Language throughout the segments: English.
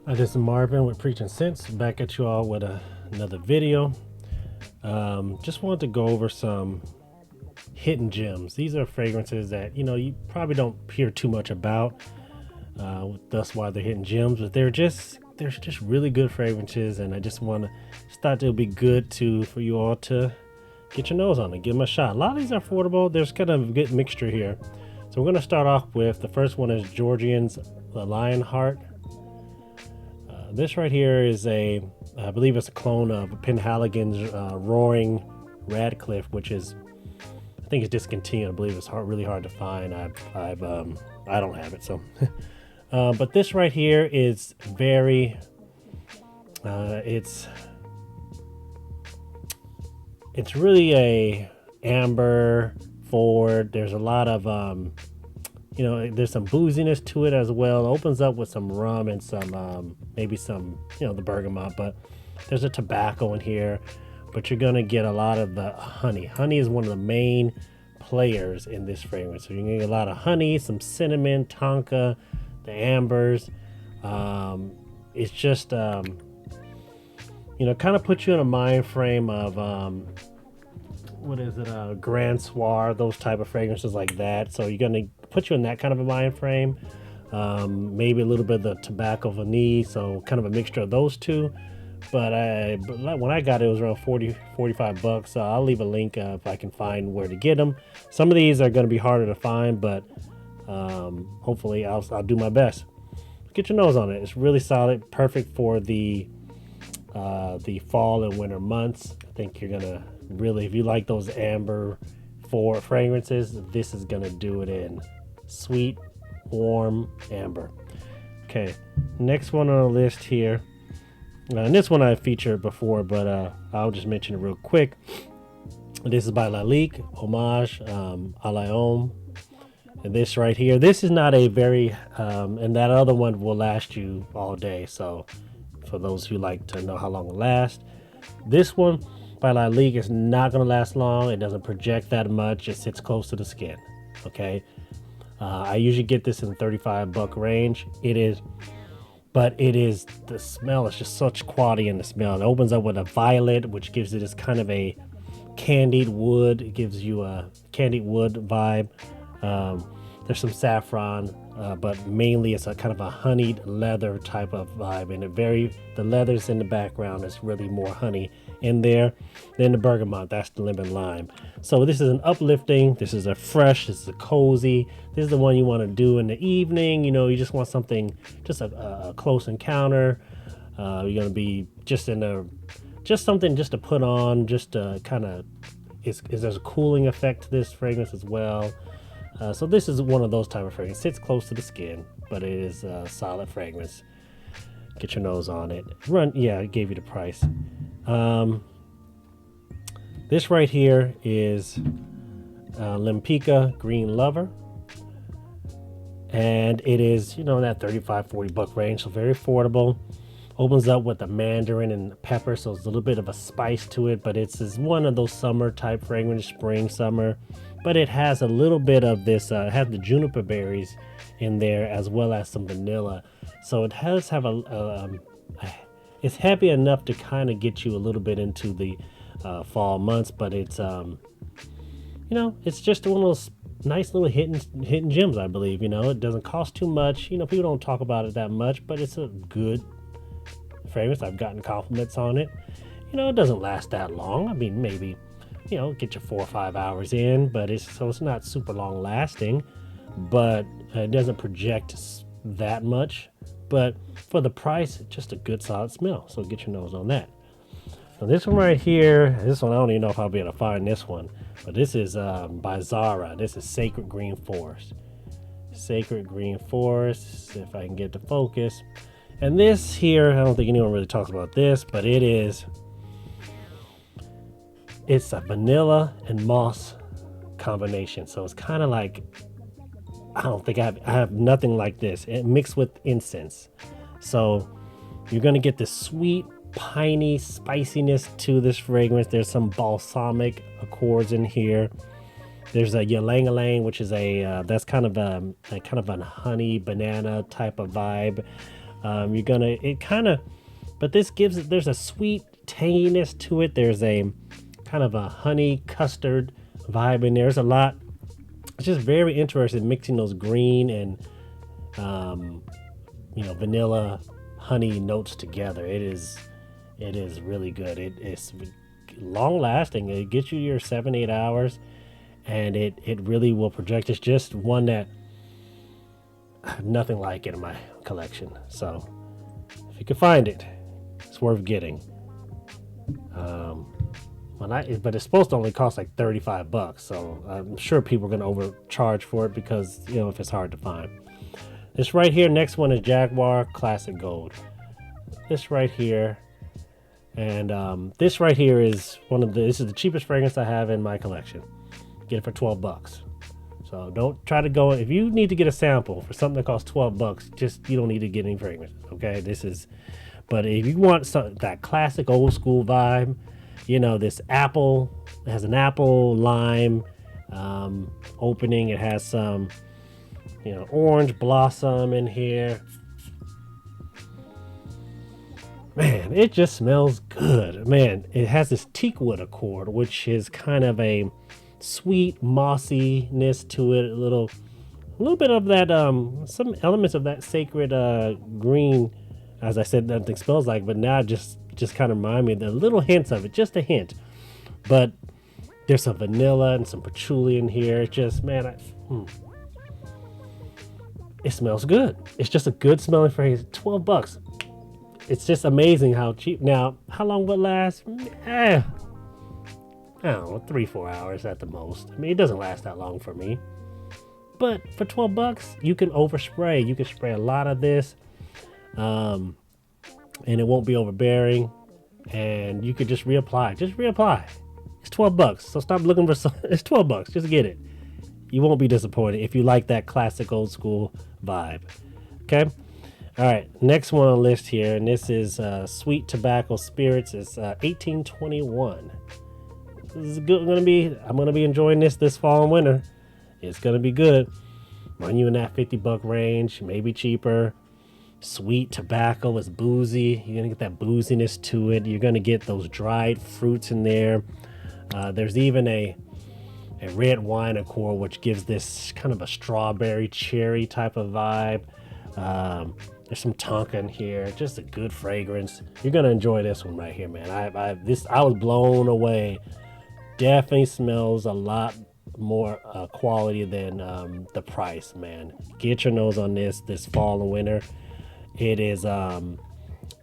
This is Marvin with Preaching Sense, back at you all with another video. Just wanted to go over some hidden gems. These are fragrances that you probably don't hear too much about. That's why they're hidden gems, but they're just really good fragrances, and I just thought it would be good for you all to get your nose on it, give them a shot. A lot of these are affordable. There's kind of a good mixture here. So we're going to start off with the first one is Georgians, the Lionheart. This right here is I believe it's a clone of Penhaligon's Roaring Radcliffe, which is, I think it's discontinued. I believe it's really hard to find. I don't have it, so. But this right here is very, it's really a amber forward. There's a lot of there's some booziness to it as well. It opens up with some rum and some maybe some the bergamot, but there's a tobacco in here. But you're gonna get a lot of the honey. Honey is one of the main players in this fragrance. So you're gonna get a lot of honey, some cinnamon, tonka, the ambers. It's just kind of puts you in a mind frame of what is it, Grand Soir, those type of fragrances like that. So you're gonna put you in that kind of a mind frame. Maybe a little bit of the tobacco vanille, so kind of a mixture of those two. But when I got it, it was around 45 bucks. So I'll leave a link if I can find where to get them. Some of these are going to be harder to find, but hopefully I'll do my best. Get your nose on it. It's really solid, perfect for the fall and winter months. I think you're gonna really, if you like those amber for fragrances, this is gonna do it in sweet, warm amber. Okay, next one on the list here, and this one I featured before, but I'll just mention it real quick. This is by Lalique, Hommage, Alom. And this right here, this is not a very, and that other one will last you all day. So for those who like to know how long it lasts, this one by Lalique is not going to last long. It doesn't project that much. It sits close to the skin. Okay. I usually get this in the 35 buck range. But the smell is just such quality in the smell. It opens up with a violet, which gives it this kind of a candied wood. It gives you a candied wood vibe. There's some saffron, but mainly it's a kind of a honeyed leather type of vibe, and the leather's in the background. It's really more honey in there. Then the bergamot, that's the lemon lime. So this is an uplifting. This is a fresh. This is a cozy. This is the one you want to do in the evening. You just want something, just a close encounter. You're gonna be just something just to put on, just to kind of. There's a cooling effect to this fragrance as well. So this is one of those type of fragrances. It sits close to the skin, but it is a solid fragrance. Get your nose on it. I gave you the price. This right here is Lempicka Green Lover. And it is, that 35, 40 buck range, so very affordable. Opens up with the mandarin and the pepper, so it's a little bit of a spice to it, but it's one of those summer type fragrance, spring, summer. But it has a little bit of this, it has the juniper berries in there as well as some vanilla. So it has have it's heavy enough to kind of get you a little bit into the fall months, but it's, it's just one of those nice little hidden gems, I believe. It doesn't cost too much. People don't talk about it that much, but it's a good fragrance. I've gotten compliments on it. It doesn't last that long. I mean, maybe get you 4 or 5 hours in, but it's not super long lasting, but it doesn't project that much. But for the price, it's just a good solid smell. So get your nose on that. So this one right here, I don't even know if I'll be able to find this one, but this is by Zara. This is Sacred Green Forest. Sacred Green Forest. See if I can get the focus. And this here, I don't think anyone really talks about this, but it's a vanilla and moss combination. So it's kind of like, I don't think I have nothing like this. It mixed with incense. So you're going to get this sweet, piney spiciness to this fragrance. There's some balsamic accords in here. There's a ylang ylang, which is that's kind of a honey banana type of vibe. You're gonna, it kind of, but this gives it, there's a sweet tanginess to it. There's a kind of a honey custard vibe in there. There's a lot. It's just very interesting mixing those green and, vanilla honey notes together. It is really good. It's long lasting. It gets you your 7-8 hours, and it really will project. It's just one that I have nothing like it in my collection. So if you can find it, it's worth getting. But it's supposed to only cost like $35, so I'm sure people are going to overcharge for it because, if it's hard to find. This right here, next one is Jaguar Classic Gold. This right here, and this right here is this is the cheapest fragrance I have in my collection. Get it for $12. So don't try to go, if you need to get a sample for something that costs $12, you don't need to get any fragrances, okay? But if you want that classic old school vibe, this apple, it has an apple lime opening. It has some, orange blossom in here. Man, it just smells good. Man, it has this teakwood accord, which is kind of a sweet mossiness to it. A little bit of that, some elements of that sacred green, as I said, nothing smells like, but now just kind of remind me of the little hints of it, just a hint. But there's some vanilla and some patchouli in here. It just, man, it smells good. It's just a good smelling fragrance. $12. It's just amazing how cheap. Now, how long will it last? I don't know, 3-4 hours at the most. I mean, it doesn't last that long for me. But for $12, you can overspray. You can spray a lot of this. And it won't be overbearing, and you could just reapply. It's $12, so stop looking for it's $12. Just get it. You won't be disappointed if you like that classic old school vibe. Okay. All right, next one on the list here, and this is Sweet Tobacco Spirits. It's 1821. This is good. I'm gonna be enjoying this fall and winter. It's gonna be good. Run you in that $50 range, maybe cheaper. Sweet tobacco is boozy. You're gonna get that booziness to it. You're gonna get those dried fruits in there. There's even a red wine accord, which gives this kind of a strawberry cherry type of vibe. There's some tonka in here. Just a good fragrance. You're gonna enjoy this one right here, man. I was blown away. Definitely smells a lot more quality than the price, man. Get your nose on this fall and winter. It is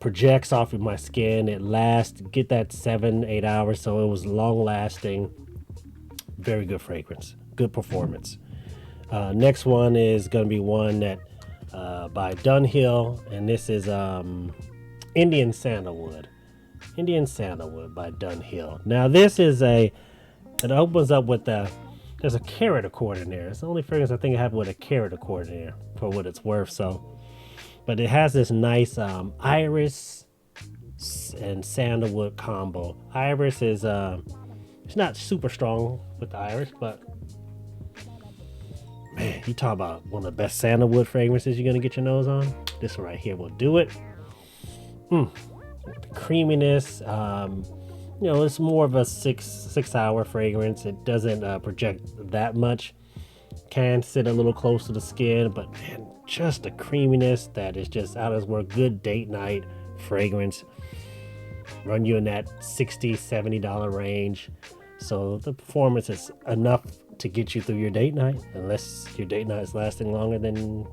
projects off of my skin. It lasts, get that 7-8 hours, so it was long lasting. Very good fragrance, good performance. Next one is going to be one that by Dunhill, and this is Indian Sandalwood by Dunhill. Now this is it opens up with there's a carrot accord in there. It's the only fragrance I think I have with a carrot accord in there for what it's worth. But it has this nice iris and sandalwood combo. Iris is it's not super strong with the iris, but man, you talk about one of the best sandalwood fragrances you're gonna get your nose on. This one right here will do it. The creaminess, it's more of a 6 hour fragrance. It doesn't project that much. Can sit a little close to the skin, but man, just the creaminess that is just out of this world. Good date night fragrance. Run you in that $60-$70 range. So the performance is enough to get you through your date night, unless your date night is lasting longer than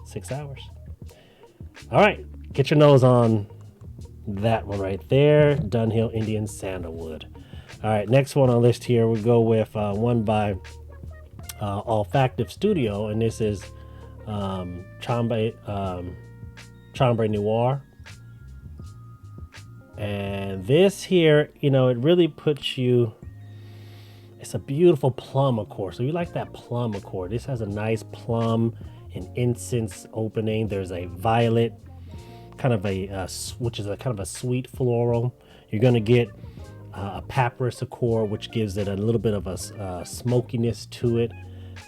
6 hours. All right, get your nose on that one right there. Dunhill Indian Sandalwood. All right, next one on the list here, we'll go with one by Olfactive Studio, and this is Chambre Noir. And this here, it really puts you, it's a beautiful plum accord. So you like that plum accord. This has a nice plum and incense opening. There's a violet, kind of which is a kind of a sweet floral. You're going to get a papyrus accord, which gives it a little bit of a smokiness to it.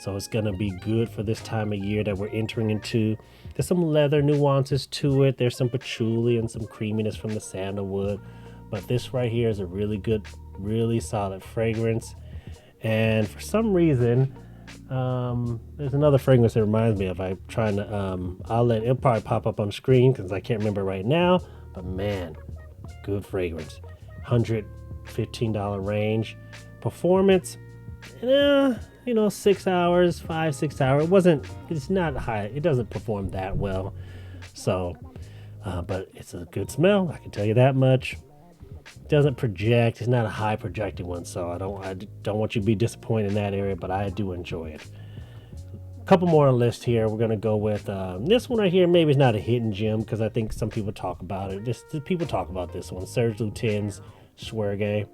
So it's gonna be good for this time of year that we're entering into. There's some leather nuances to it. There's some patchouli and some creaminess from the sandalwood. But this right here is a really good, really solid fragrance. And for some reason, there's another fragrance that reminds me of. I'm trying to, it'll probably pop up on the screen because I can't remember right now. But man, good fragrance. $115 range. Performance, 6 hours, 5-6 hours. It's not high. It doesn't perform that well. So, but it's a good smell. I can tell you that much. Doesn't project. It's not a high projecting one, so I don't want you to be disappointed in that area, but I do enjoy it. A couple more on the list here. We're gonna go with this one right here. Maybe it's not a hidden gem because I think some people talk about it. People talk about this one. Serge Lutens Chergui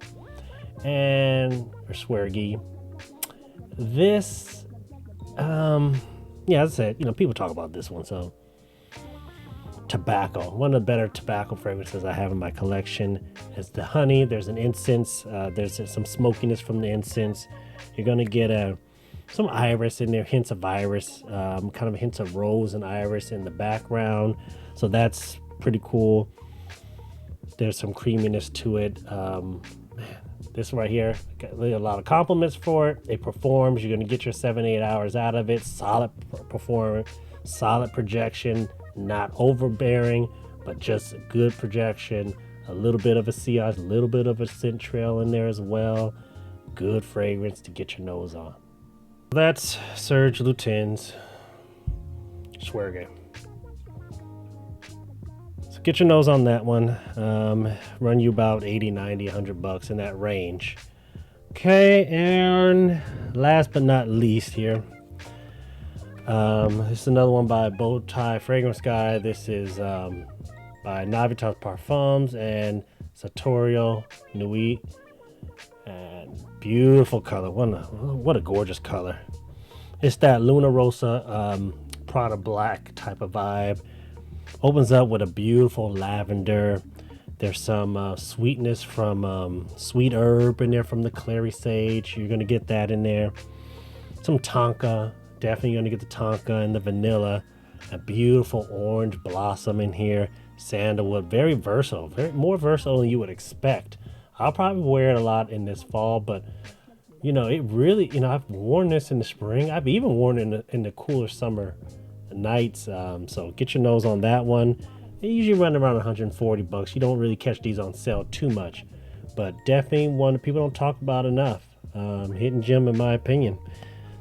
or Chergui. This, as I said, people talk about this one. So, tobacco, one of the better tobacco fragrances I have in my collection is the honey. There's an incense. There's some smokiness from the incense. You're gonna get some iris in there, hints of iris, kind of hints of rose and iris in the background. So that's pretty cool. There's some creaminess to it. This right here, got really a lot of compliments for it. It performs. You're gonna get your 7-8 hours out of it. Solid performance, solid projection. Not overbearing, but just a good projection. A little bit of a sillage, a little bit of a scent trail in there as well. Good fragrance to get your nose on. That's Serge Lutens Chergui. So get your nose on that one. Run you about 80, 90, 100 bucks in that range. Okay, and last but not least here. This is another one by Bowtie Fragrance Guy. This is by Navitas Parfums and Sartorial Nuit. And beautiful color. What a gorgeous color. It's that Luna Rosa Prada Black type of vibe. Opens up with a beautiful lavender. There's some sweetness from sweet herb in there from the clary sage. You're going to get that in there. Some tonka. Definitely going to get the tonka and the vanilla. A beautiful orange blossom in here. Sandalwood. Very versatile. More versatile than you would expect. I'll probably wear it a lot in this fall, but it really, I've worn this in the spring. I've even worn it in the cooler summer nights. So get your nose on that one. They usually run around 140 bucks. You don't really catch these on sale too much, but definitely one that people don't talk about enough. Hidden gem in my opinion.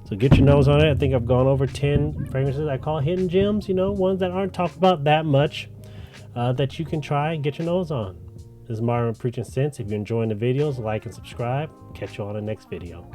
So get your nose on it. I think I've gone over 10 fragrances I call hidden gems, ones that aren't talked about that much, that you can try and get your nose on. This is Myron Preaching Sense. If you're enjoying the videos, like and subscribe. Catch you on the next video.